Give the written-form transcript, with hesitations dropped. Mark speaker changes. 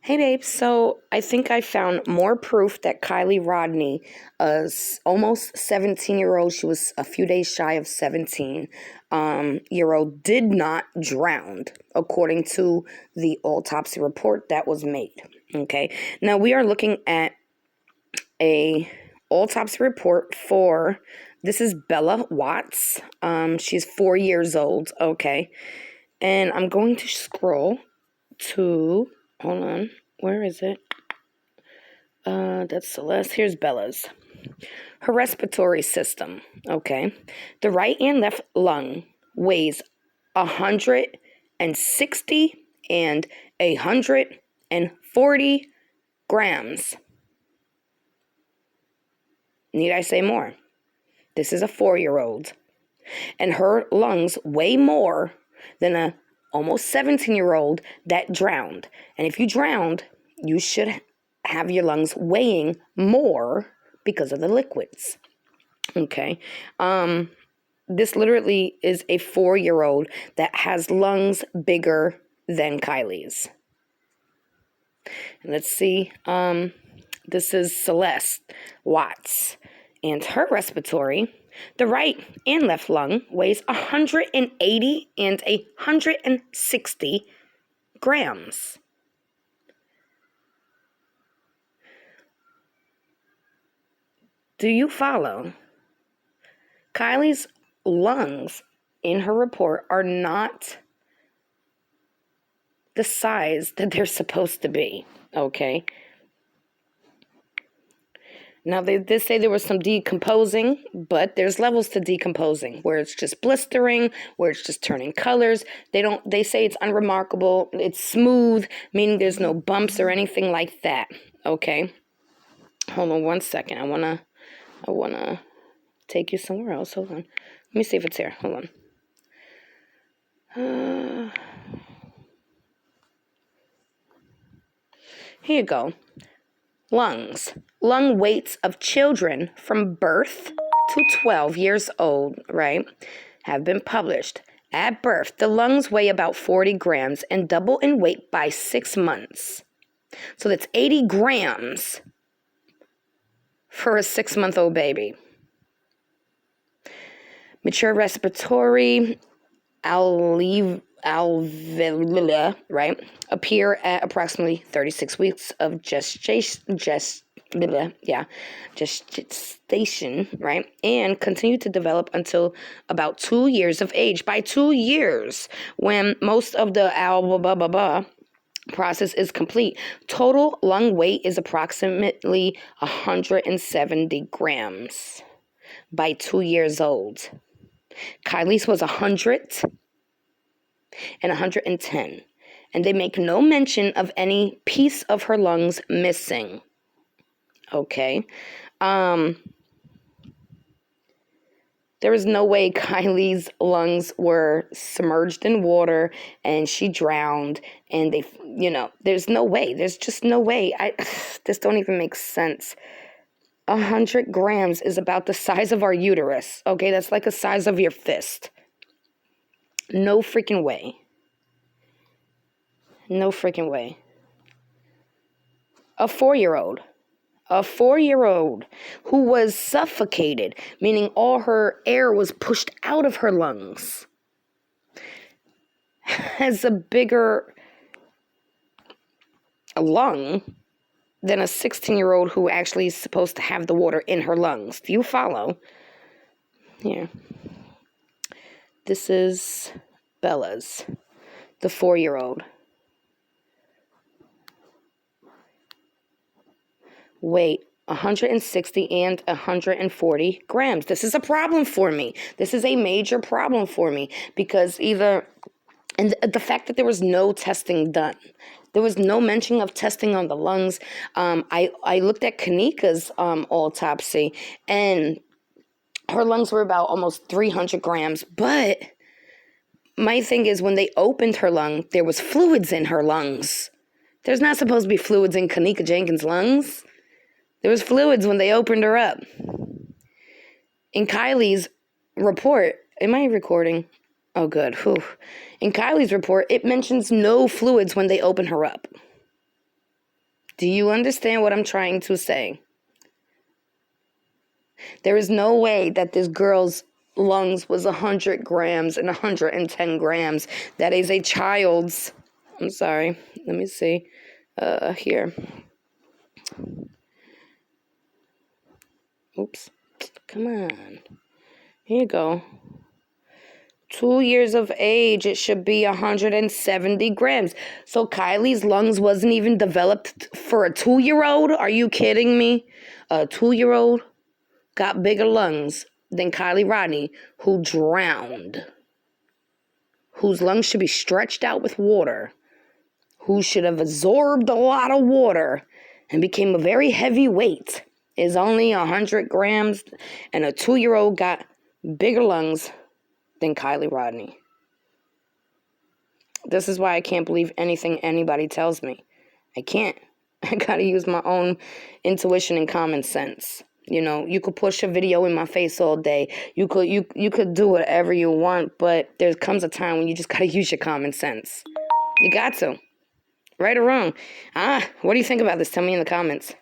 Speaker 1: Hey babe, so I think I found more proof that Kiely Rodni, almost 17-year-old, she was a few days shy of 17 year old, did not drown, according to the autopsy report that was made. Okay, now we are looking at a autopsy report for, this is Bella Watts. She's 4 years old. Okay, and I'm going to scroll to, hold on, where is it? That's Celeste. Here's Bella's. Her respiratory system, okay. The right and left lung weighs 160 and 140 grams. Need I say more? This is a 4-year-old. And her lungs weigh more than a almost 17-year-old that drowned. And if you drowned, you should have your lungs weighing more because of the liquids. Okay. This literally is a 4-year-old that has lungs bigger than Kiely's. And let's see. This is Celeste Watts. And her respiratory, the right and left lung weighs 180 and 160 grams. Do you follow? Kiely's lungs in her report are not the size that they're supposed to be, okay? Now, they did say there was some decomposing, but there's levels to decomposing, where it's just blistering, where it's just turning colors. They say it's unremarkable, it's smooth, meaning there's no bumps or anything like that, okay? Hold on one second. I wanna take you somewhere else. Hold on. Let me see if it's here. Hold on. Here you go. Lungs. Lung weights of children from birth to 12 years old, right, have been published. At birth, the lungs weigh about 40 grams and double in weight by 6 months. So that's 80 grams for a 6-month-old baby. Mature respiratory alveoli, right, appear at approximately 36 weeks of gestation, right, and continue to develop until about 2 years of age. By 2 years, when most of the process is complete, total lung weight is approximately 170 grams by 2 years old. Kiely's was 100 and 110, and they make no mention of any piece of her lungs missing. Okay. There is no way Kiely's lungs were submerged in water and she drowned and there's no way. There's just no way. This don't even make sense. 100 grams is about the size of our uterus. Okay, that's like the size of your fist. No freaking way. No freaking way. A 4-year-old who was suffocated, meaning all her air was pushed out of her lungs, has a bigger lung than a 16-year-old who actually is supposed to have the water in her lungs. Do you follow? Here. This is Bella's, the 4-year-old. Weight 160 and 140 grams. This is a problem for me. This is a major problem for me because and the fact that there was no testing done. There was no mention of testing on the lungs. I looked at Kanika's autopsy, and her lungs were about almost 300 grams. But my thing is, when they opened her lung, there was fluids in her lungs. There's not supposed to be fluids in Kanika Jenkins' lungs. There was fluids when they opened her up. In Kiely's report, am I recording? Oh, good. Whew. In Kiely's report, it mentions no fluids when they open her up. Do you understand what I'm trying to say? There is no way that this girl's lungs was 100 grams and 110 grams. That is a child's. I'm sorry. Let me see. Here. Oops. Come on. Here you go. 2 years of age, it should be 170 grams. So Kiely's lungs wasn't even developed for a 2-year-old? Are you kidding me? A 2-year-old got bigger lungs than Kiely Rodni, who drowned, whose lungs should be stretched out with water, who should have absorbed a lot of water and became a very heavy weight, is only 100 grams, and a 2-year-old got bigger lungs than Kiely Rodni. This is why I can't believe anything anybody tells me. I can't. I gotta use my own intuition and common sense. You know, you could push a video in my face all day. You could do whatever you want, but there comes a time when you just gotta use your common sense. You got to. Right or wrong. What do you think about this? Tell me in the comments.